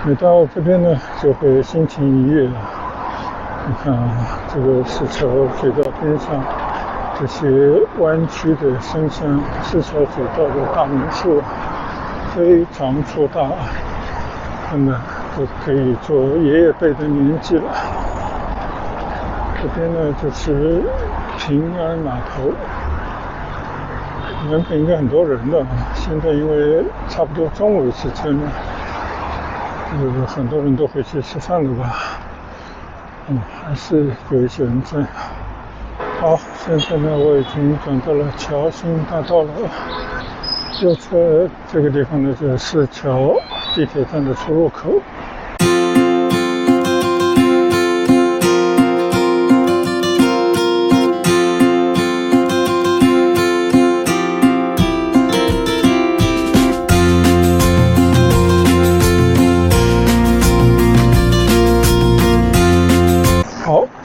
每到这边呢，就会心情愉悦。你看啊，这个石桥水道边上这些弯曲的深山，石桥水道的大榕树非常硕大，真的都可以做爷爷辈的年纪了。这边呢就是平安码头，原本应该很多人的，现在因为差不多中午时间了，很多人都回去吃饭了吧。还是有一些人在。好，现在呢我已经转到了桥心大道了，右侧这个地方呢就是市桥地铁站的出入口。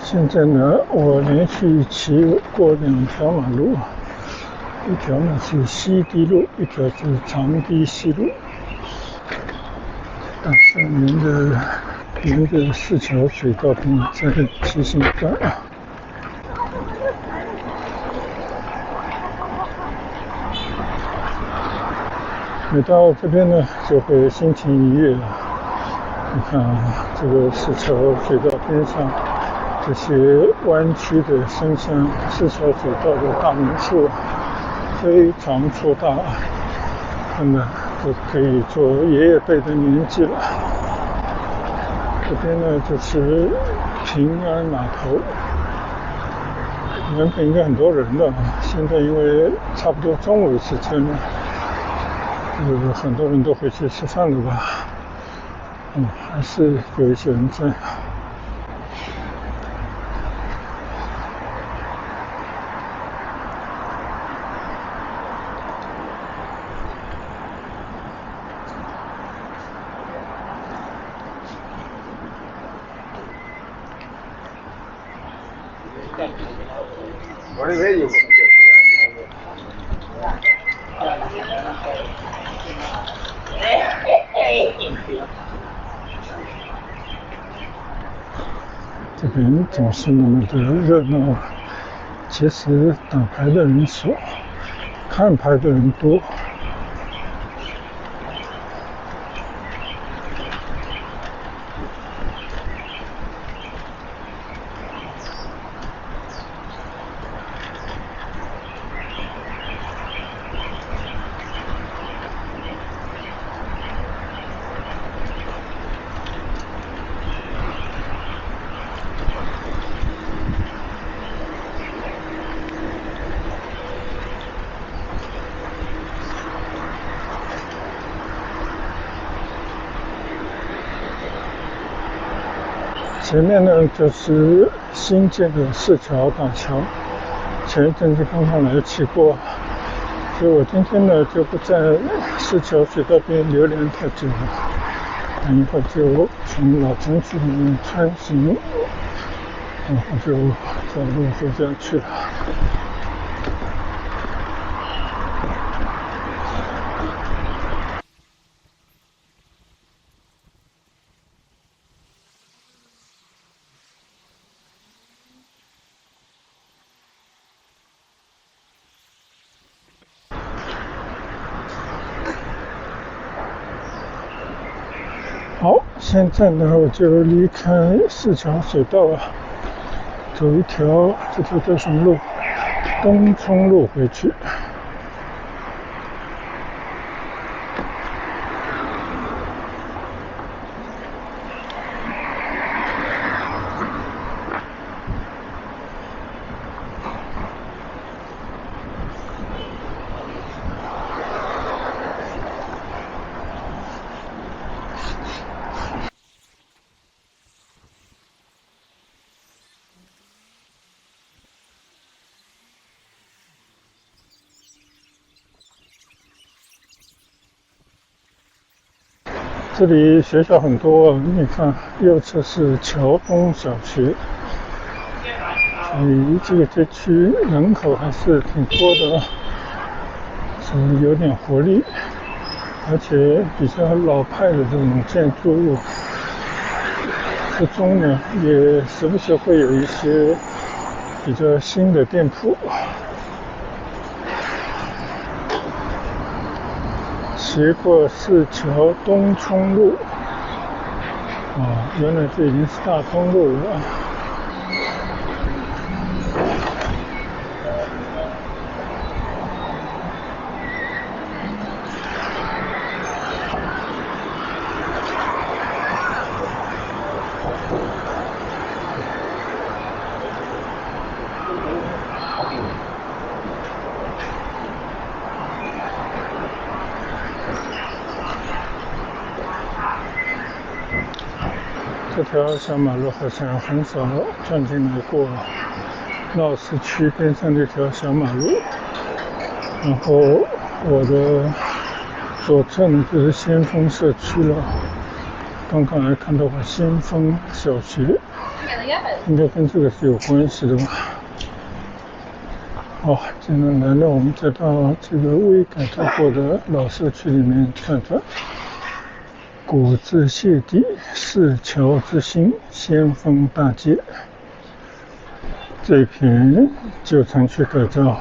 现在呢，我连续骑过2条马路，一条呢是西堤路，一条是长堤西路。沿着市桥水道边在骑行一段。每到这边呢，就会心情愉悦。你看啊，这个市桥水道边上这些弯曲的深山，石桥水道的大榕树非常硕大，真的都可以做爷爷辈的年纪了。这边呢就是平安码头，原本应该很多人的，现在因为差不多中午时间了，很多人都回去吃饭了吧。还是有一些人在。这边总是那么的热闹，其实打牌的人少，看牌的人多。前面呢就是新建的市桥大桥，前一阵子刚刚来骑过，所以我今天呢就不在市桥水道边留连太久了，等一会儿就从老城区里面穿行，然后就走路回家去了。好，现在呢我就离开市桥水道了，走一条这条叫什么路？东冲路回去。这里学校很多，你看右侧是桥东小学，所以这个街区人口还是挺多的，所以有点活力。而且比较老派的这种建筑物之中呢，也时不时会有一些比较新的店铺。骑过市桥东冲路，原来这已经是大通路了。这条小马路好像很少转进来过闹市区边上这条小马路，然后我的左侧呢就是先锋社区了。刚刚还看到过先锋小学，应该跟这个是有关系的吧。既然来了，我们再到这个未改造过的老社区里面转转。古字谢地，市桥之心，先锋大街。这片旧城区改造，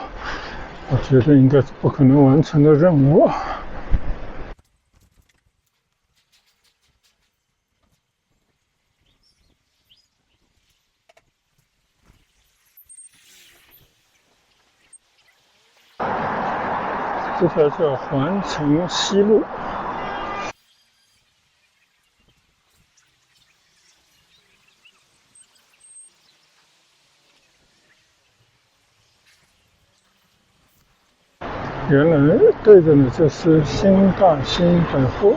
我觉得应该是不可能完成的任务。这条叫环城西路。原来对着的就是新大兴百货。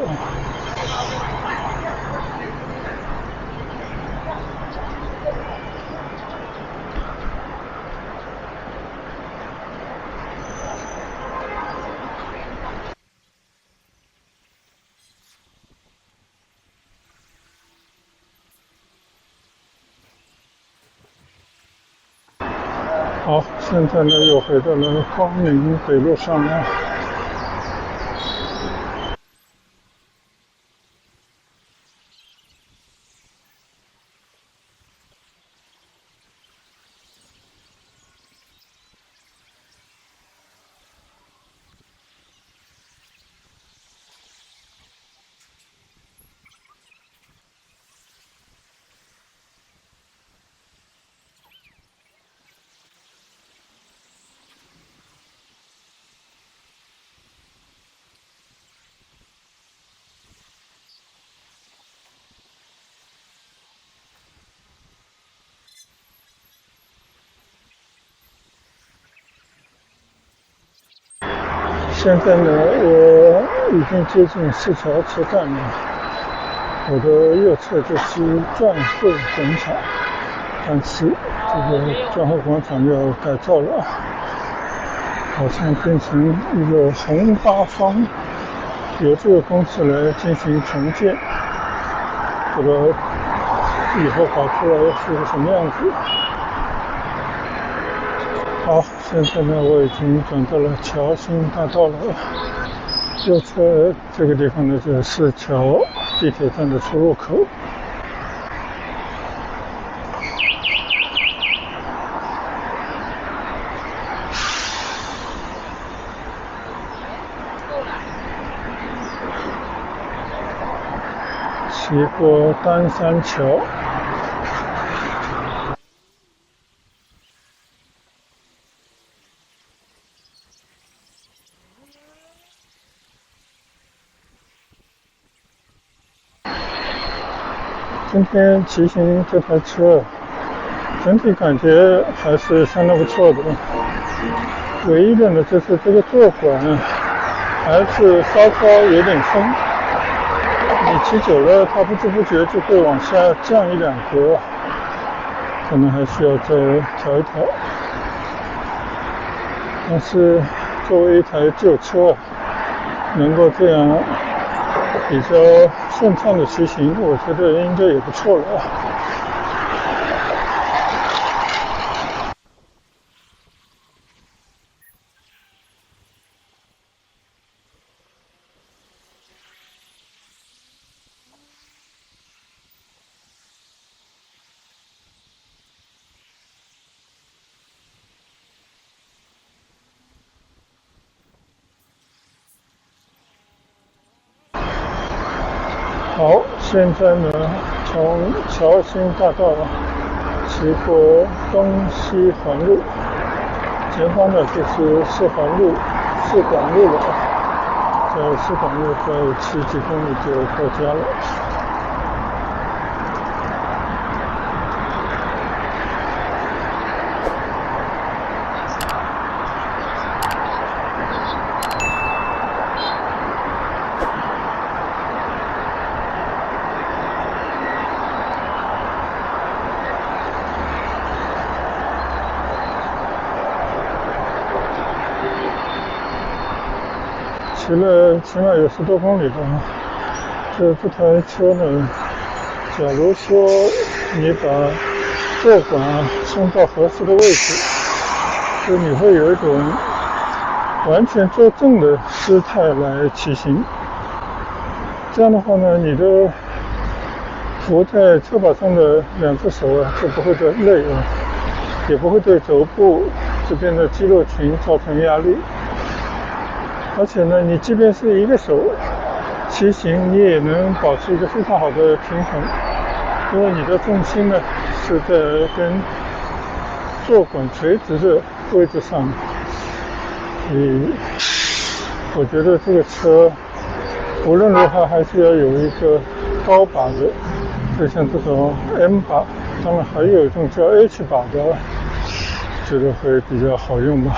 好，现在呢又回到了光明北路上了。现在呢，我已经接近市桥车站了。我的右侧就是转会广场，但是这个转会广场要改造了，好像变成一个红八方，由这个公司来进行重建，不知道以后搞出来是个什么样子。好，现在呢，我已经转到了桥新大道了。右侧这个地方呢，就是市桥地铁站的出入口。骑过丹山桥。今天骑行这台车，整体感觉还是相当不错的。唯一的呢，就是这个坐管还是稍稍有点松，你骑久了，它不知不觉就会往下降1-2格，可能还需要再调一调。但是作为一台旧车，能够这样比较顺畅的骑行，我觉得应该也不错了。好，现在呢，从侨兴大道骑过东西环路，前方呢就是四环路、四广路了。在四广路再骑几公里就到家了。骑了起码有10多公里吧。这台车呢，假如说你把坐管送到合适的位置，就你会有一种完全坐正的姿态来骑行。这样的话呢，你的扶在车把上的2只手就不会再累了，也不会对肘部这边的肌肉群造成压力。而且呢，你即便是一个手骑行，你也能保持一个非常好的平衡，因为你的重心呢是在跟坐管垂直的位置上。我觉得这个车无论如何还是要有一个高把的，就像这种 M 把，当然还有一种叫 H 把的，觉得会比较好用吧。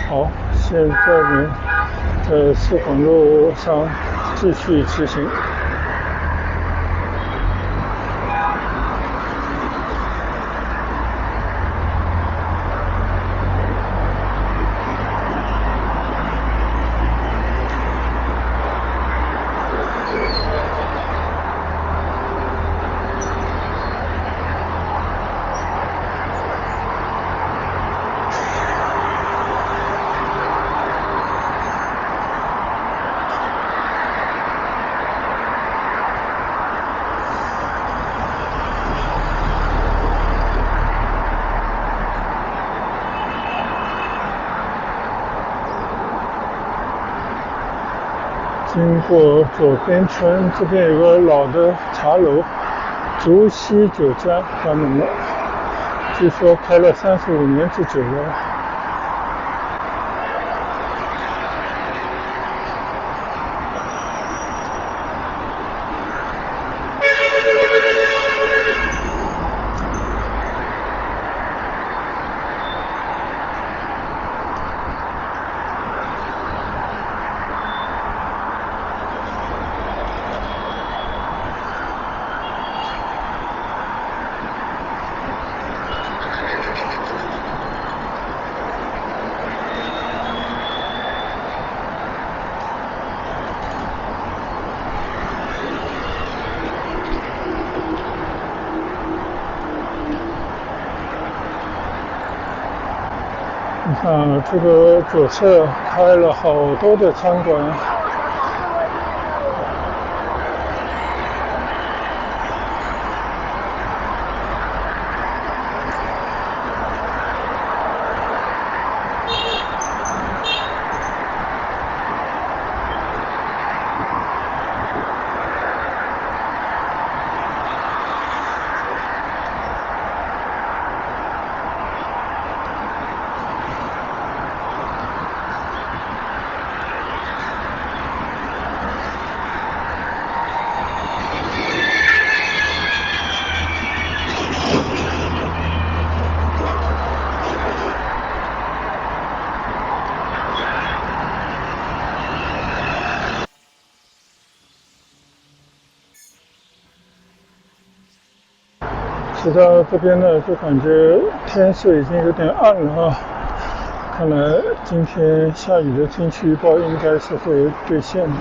好，现在呢，在四广路上继续骑行。经过左边村，这边有个老的茶楼，竹溪酒家关门了，据说开了35年之久了。你看这个左侧开了好多的餐馆。骑到这边呢，就感觉天色已经有点暗了啊。看来今天下雨的天气预报应该是会兑现的。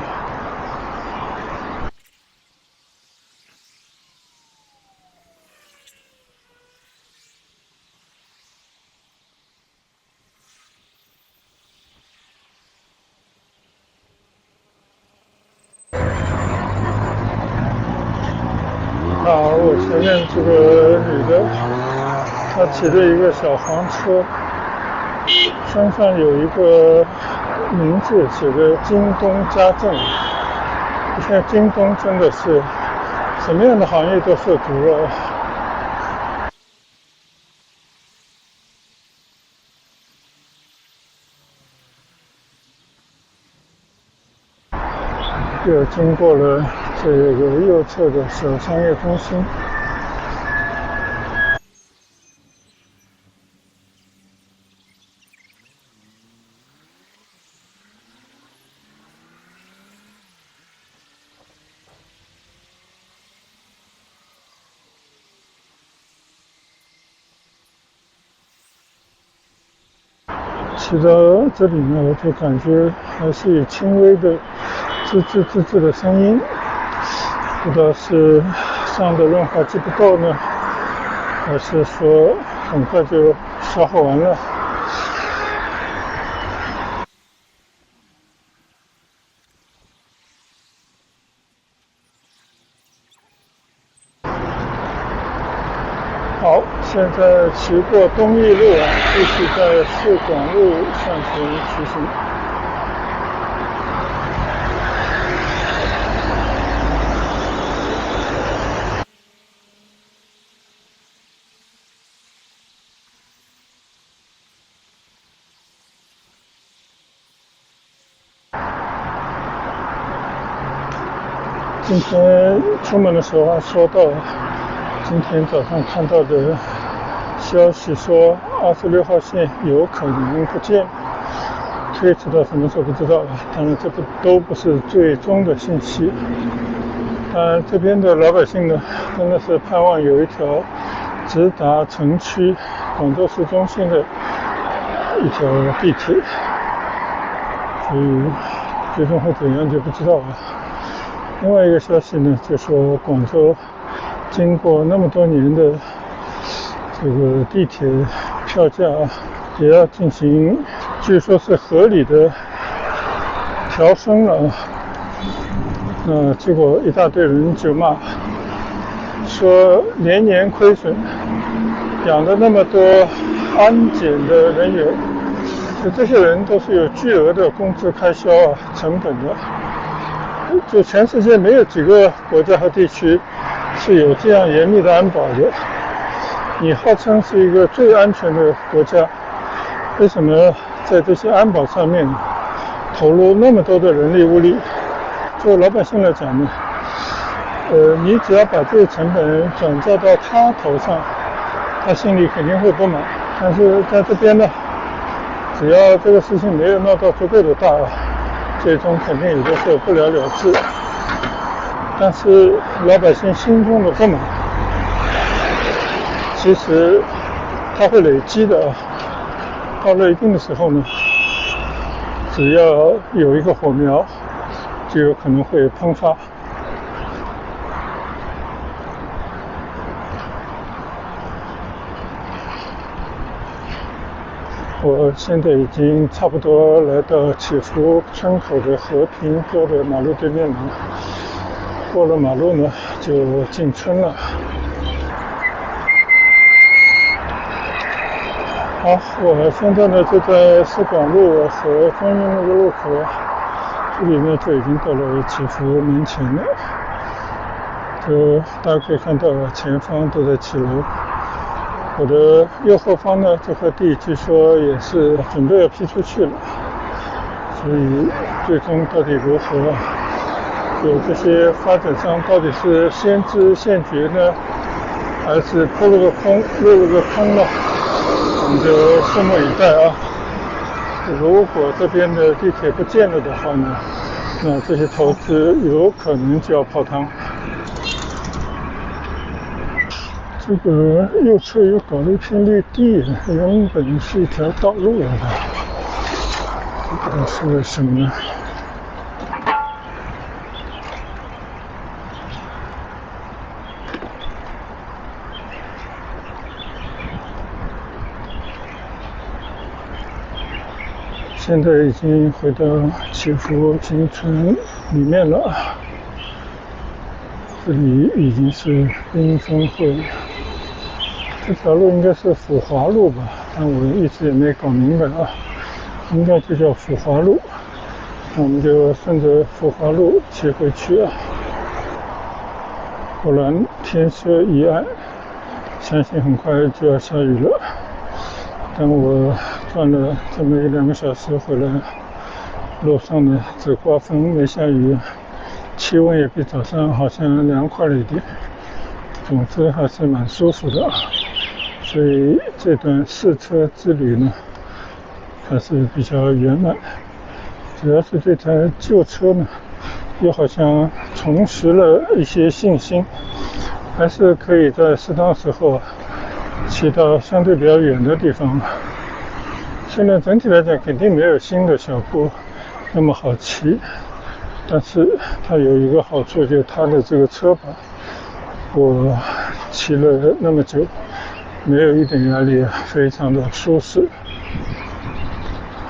我前面这个女的，她骑着一个小黄车，身上有一个名字写着京东家政。现在京东真的是什么样的行业都涉足了。又经过了这个右侧的小商业中心。骑到这里呢，我就感觉还是有轻微的吱吱的声音，不知道是上的润滑剂不够呢，还是说很快就消耗完了。好，现在骑过东义路继续在市广路向前骑行。今天出门的时候还说到，今天早上看到的消息说26号线有可能不见，推迟到什么时候不知道了。当然这都不是最终的信息。这边的老百姓呢，真的是盼望有一条直达城区广州市中心的一条地铁，所以最终会怎样就不知道了。另外一个消息呢，就说广州经过那么多年的这个地铁票价也要进行，据说是合理的调升了。结果一大堆人就骂，说年年亏损，养了那么多安检的人员，这些人都是有巨额的工资开销成本的。就全世界没有几个国家和地区是有这样严密的安保的。你号称是一个最安全的国家，为什么在这些安保上面投入那么多的人力物力？作为老百姓来讲呢，你只要把这个成本转嫁到他头上，他心里肯定会不满。但是在这边呢，只要这个事情没有闹到足够的大，最终肯定也就是不了了之。但是老百姓心中的不满，其实它会累积的。到了一定的时候呢，只要有一个火苗，就有可能会喷发。我现在已经差不多来到祈福村口的和平沟的马路对面了，过了马路呢就进村了。好，我现在呢就在市广路和中运路的路口，这里呢就已经到了祈福门前了。大家可以看到前方都在起楼。我的右后方呢，这块地据说也是准备要批出去了，所以最终到底如何？有这些发展商到底是先知先觉呢，还是扑了个空、漏了个坑呢？我们就拭目以待啊！如果这边的地铁不见了的话呢，那这些投资有可能就要泡汤。这个右侧又搞了一片绿地，原本是一条道路来的，不知道是为什么呢？现在已经回到祈福新村里面了，这里已经是缤纷会。这条路应该是抚华路吧，但我一直也没搞明白应该就叫抚华路。我们就顺着富华路骑回去啊。果然天色已暗，相信很快就要下雨了。但我转了这么1-2个小时回来，路上呢只刮风没下雨，气温也比早上好像凉快了一点，总之还是蛮舒服的。所以这段试车之旅呢还是比较圆满。主要是这台旧车呢又好像重拾了一些信心，还是可以在适当时候骑到相对比较远的地方。现在整体来讲肯定没有新的小步那么好骑，但是它有一个好处，就是它的这个车把我骑了那么久没有一点压力，非常的舒适。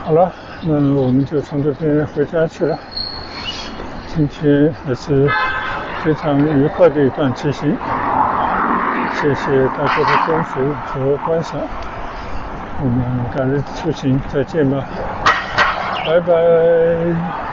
好了，那我们就从这边回家去了。今天还是非常愉快的一段骑行，谢谢大家的跟随和观赏，我们改日出行再见吧，拜拜。